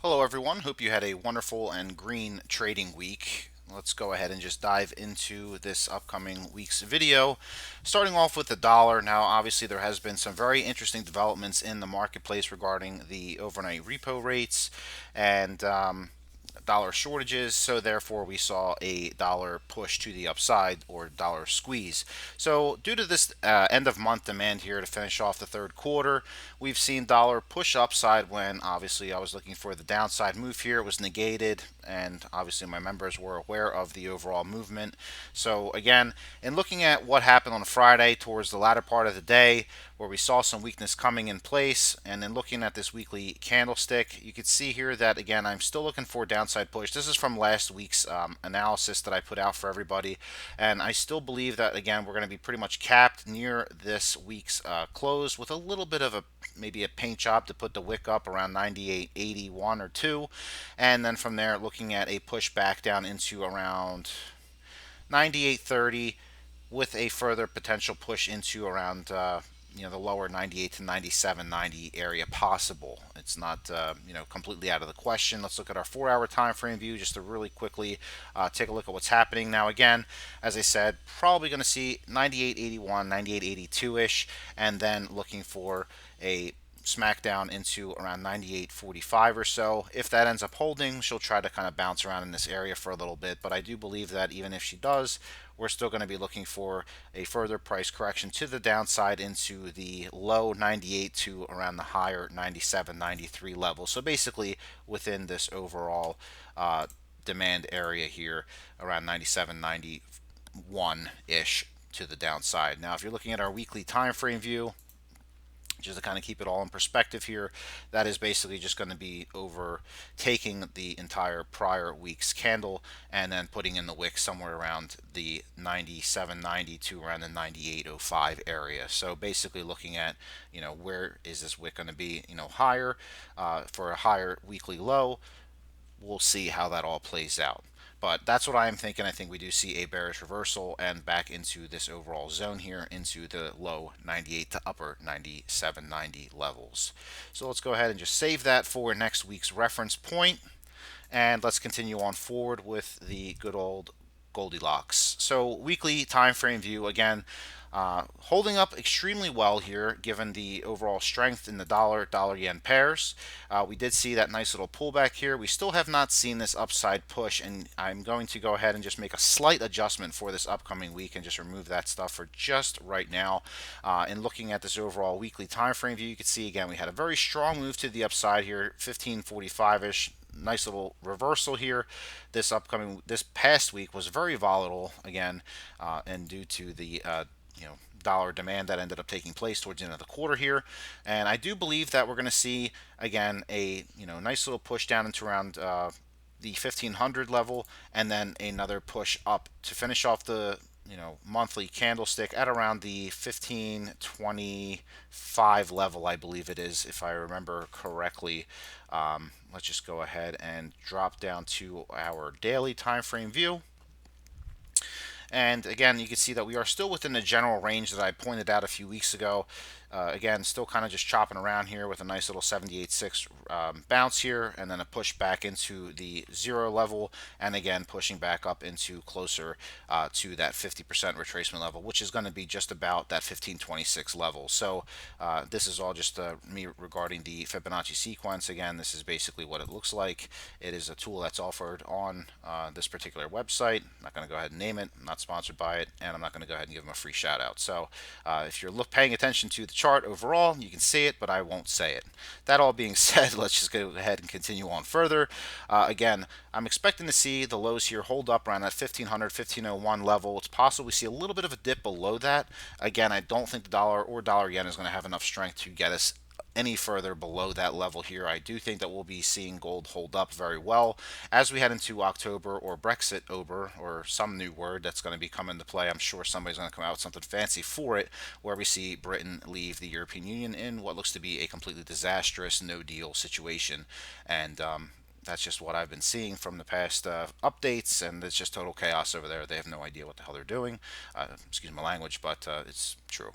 Hello, everyone. Hope you had a wonderful and green trading week. Let's go ahead and just dive into this upcoming week's video. Starting off with the dollar. Now, obviously, there has been some very interesting developments in the marketplace regarding the overnight repo rates and dollar shortages, so therefore we saw a dollar push to the upside or dollar squeeze. So due to this end of month demand here to finish off the third quarter, we've seen dollar push upside when obviously I was looking for the downside move here. It was negated, and obviously my members were aware of the overall movement. So again, in looking at what happened on Friday towards the latter part of the day, where we saw some weakness coming in place, and then looking at this weekly candlestick, you can see here that again I'm still looking for downside push. This is from last week's analysis that I put out for everybody, and I still believe that again we're going to be pretty much capped near this week's close with a little bit of a maybe a paint job to put the wick up around 98.81 or 2, and then from there looking at a push back down into around 98.30 with a further potential push into around the lower 98 to 97.90 area possible. It's not completely out of the question. Let's look at our 4-hour time frame view just to really quickly take a look at what's happening. Now again, as I said, probably going to see 98.81, 98.82 ish, and then looking for a smackdown into around 98.45 or so. If that ends up holding, she'll try to kind of bounce around in this area for a little bit, but I do believe that even if she does, we're still going to be looking for a further price correction to the downside into the low 98 to around the higher 97, 93 level. So basically within this overall demand area here around 97, 91 ish to the downside. Now, if you're looking at our weekly time frame view, just to kind of keep it all in perspective here, that is basically just going to be overtaking the entire prior week's candle and then putting in the wick somewhere around the 97.90 to around the 98.05 area. So basically looking at, where is this wick going to be, higher for a higher weekly low. We'll see how that all plays out. But that's what I'm thinking. I think we do see a bearish reversal and back into this overall zone here into the low 98 to upper 97.90 levels. So let's go ahead and just save that for next week's reference point. And let's continue on forward with the good old Goldilocks. So weekly time frame view again, holding up extremely well here given the overall strength in the dollar yen pairs. We did see that nice little pullback here. We still have not seen this upside push, and I'm going to go ahead and just make a slight adjustment for this upcoming week and just remove that stuff for just right now. And looking at this overall weekly time frame view, you can see again we had a very strong move to the upside here, 1545-ish. Nice little reversal here. This past week was very volatile again, and due to the dollar demand that ended up taking place towards the end of the quarter here. And I do believe that we're going to see again a nice little push down into around the 1500 level, and then another push up to finish off the monthly candlestick at around the 1525 level, I believe it is, if I remember correctly. Let's just go ahead and drop down to our daily time frame view. And again, you can see that we are still within the general range that I pointed out a few weeks ago. Again, still kind of just chopping around here with a nice little 78.6 bounce here, and then a push back into the 0 level, and again pushing back up into closer to that 50% retracement level, which is going to be just about that 1526 level. So this is all just me regarding the Fibonacci sequence. Again, this is basically what it looks like. It is a tool that's offered on this particular website. I'm not going to go ahead and name it. I'm not sponsored by it, and I'm not going to go ahead and give them a free shout out. So if you're paying attention to the chart overall, you can see it, but I won't say it. That all being said, let's just go ahead and continue on further. Again, I'm expecting to see the lows here hold up around that 1500, 1501 level. It's possible we see a little bit of a dip below that. Again, I don't think the dollar or dollar yen is going to have enough strength to get us any further below that level here. I do think that we'll be seeing gold hold up very well as we head into October or Brexit over, or some new word that's going to be coming into play. I'm sure somebody's going to come out with something fancy for it, where we see Britain leave the European Union in what looks to be a completely disastrous no deal situation. And That's just what I've been seeing from the past updates, and it's just total chaos over there. They have no idea what the hell they're doing. Excuse my language, but it's true.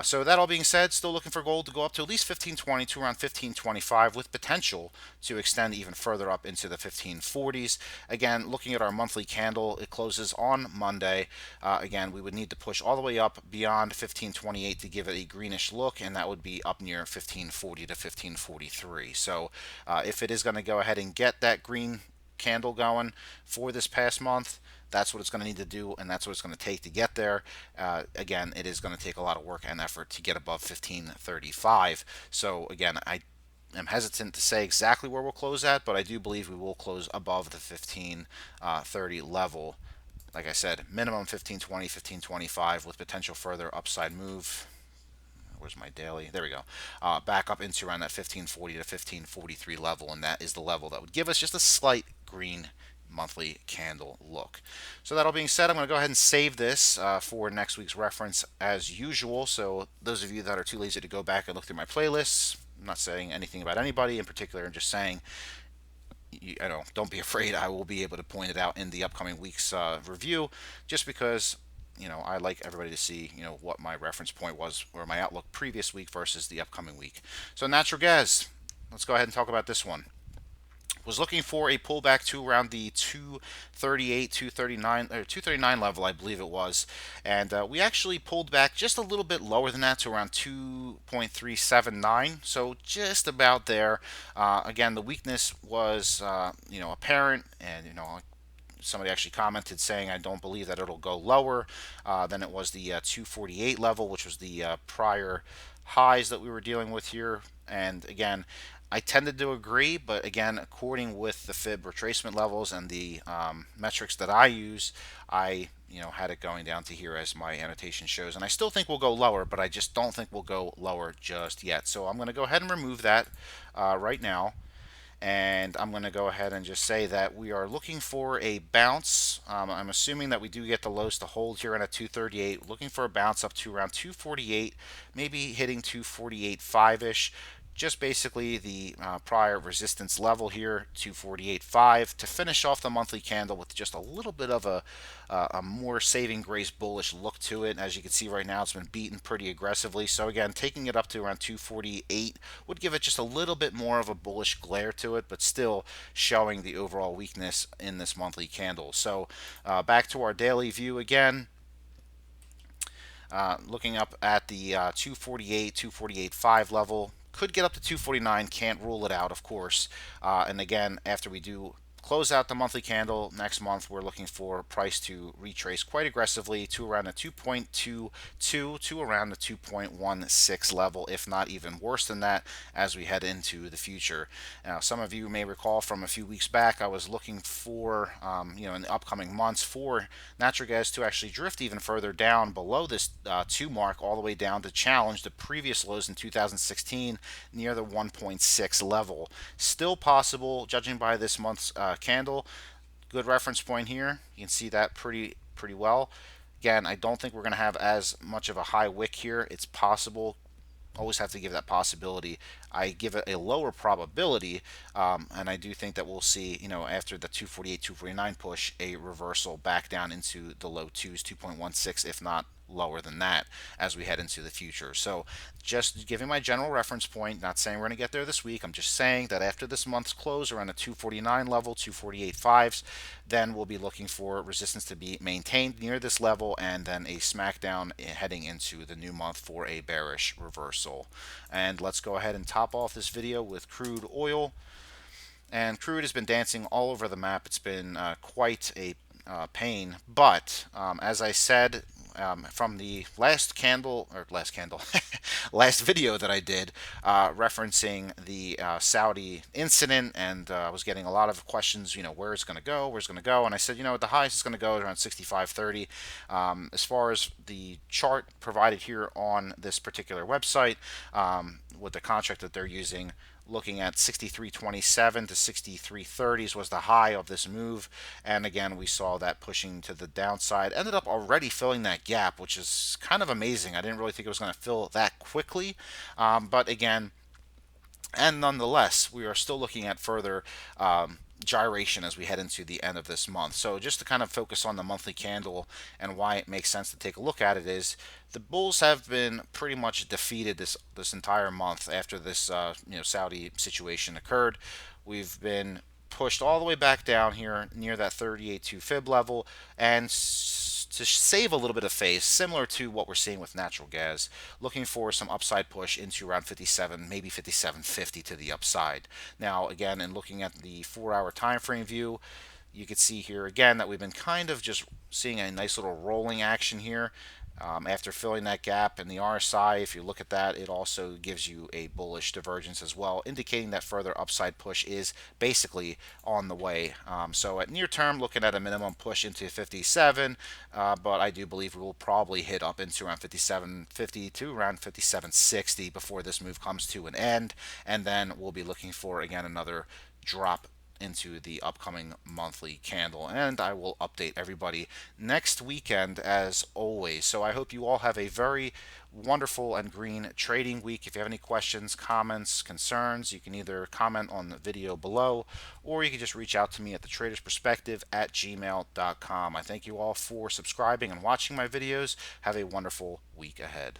So that all being said, still looking for gold to go up to at least 1520 to around 1525, with potential to extend even further up into the 1540s. Again, looking at our monthly candle, it closes on Monday. Again, we would need to push all the way up beyond 1528 to give it a greenish look, and that would be up near 1540 to 1543. So if it is going to go ahead and get that green candle going for this past month, that's what it's going to need to do, and that's what it's going to take to get there. Again, it is going to take a lot of work and effort to get above 1535. So again, I'm hesitant to say exactly where we'll close at, but I do believe we will close above the 1530 level. Like I said, minimum 1520, 1525 with potential further upside move. Where's my daily? There we go. Back up into around that 1540 to 1543 level, and that is the level that would give us just a slight green monthly candle look. So that all being said, I'm going to go ahead and save this for next week's reference as usual. So those of you that are too lazy to go back and look through my playlists, I'm not saying anything about anybody in particular. I'm just saying, don't be afraid. I will be able to point it out in the upcoming week's review, just because I like everybody to see what my reference point was or my outlook previous week versus the upcoming week. So natural gas. Let's go ahead and talk about this one. Was looking for a pullback to around the 238, 239, or 239 level, I believe it was, and we actually pulled back just a little bit lower than that to around 2.379, so just about there. Again, the weakness was apparent, and somebody actually commented saying, I don't believe that it'll go lower than it was the 248 level, which was the prior highs that we were dealing with here. And again, I tended to agree, but again, according with the fib retracement levels and the metrics that I use, I had it going down to here as my annotation shows, and I still think we'll go lower, but I just don't think we'll go lower just yet. So I'm going to go ahead and remove that right now. And I'm going to go ahead and just say that we are looking for a bounce. I'm assuming that we do get the lows to hold here at a 238. Looking for a bounce up to around 248, maybe hitting 248.5-ish. Just basically the prior resistance level here, 248.5, to finish off the monthly candle with just a little bit of a more saving grace bullish look to it. As you can see right now, it's been beaten pretty aggressively. So again, taking it up to around 248 would give it just a little bit more of a bullish glare to it, but still showing the overall weakness in this monthly candle. So back to our daily view again. Looking up at the 248, 248.5 level. Could get up to 249, can't rule it out, of course. And again, after we do close out the monthly candle next month, we're looking for price to retrace quite aggressively to around the 2.22 to around the 2.16 level, if not even worse than that, as we head into the future. Now, some of you may recall from a few weeks back, I was looking for, in the upcoming months, for natural gas to actually drift even further down below this 2 mark, all the way down to challenge the previous lows in 2016 near the 1.6 level. Still possible, judging by this month's candle. Good reference point here. You can see that pretty well. Again, I don't think we're going to have as much of a high wick here. It's possible. Always have to give that possibility. I give it a lower probability, and I do think that we'll see, after the 248, 249 push, a reversal back down into the low twos, 2.16, if not lower than that, as we head into the future. So just giving my general reference point, not saying we're going to get there this week. I'm just saying that after this month's close around a 249 level, 248.5s, then we'll be looking for resistance to be maintained near this level, and then a smackdown heading into the new month for a bearish reversal. And let's go ahead and top off this video with crude oil. And crude has been dancing all over the map. It's been quite a pain, but as I said, from the last last video that I did, referencing the Saudi incident, and I was getting a lot of questions, where it's going to go, and I said, the highest is going to go around 65.30. As far as the chart provided here on this particular website, with the contract that they're using, looking at 63.27 to 63.30s was the high of this move, and again we saw that pushing to the downside, ended up already filling that gap, which is kind of amazing. I didn't really think it was going to fill that quickly, but again, And nonetheless, we are still looking at further gyration as we head into the end of this month. So just to kind of focus on the monthly candle and why it makes sense to take a look at it is the bulls have been pretty much defeated this entire month after this Saudi situation occurred. We've been pushed all the way back down here near that 38.2 fib level, and to save a little bit of face, similar to what we're seeing with natural gas, looking for some upside push into around 57, maybe 57.50 to the upside. Now, again, in looking at the 4-hour time frame view, you can see here again that we've been kind of just seeing a nice little rolling action here. After filling that gap in the RSI, if you look at that, it also gives you a bullish divergence as well, indicating that further upside push is basically on the way. So at near term, looking at a minimum push into 57, but I do believe we will probably hit up into around 57.50 to around 57.60 before this move comes to an end, and then we'll be looking for again another drop into the upcoming monthly candle. And I will update everybody next weekend as always. So I hope you all have a very wonderful and green trading week. If you have any questions, comments, concerns, you can either comment on the video below or you can just reach out to me at thetradersperspective@gmail.com. I thank you all for subscribing and watching my videos. Have a wonderful week ahead.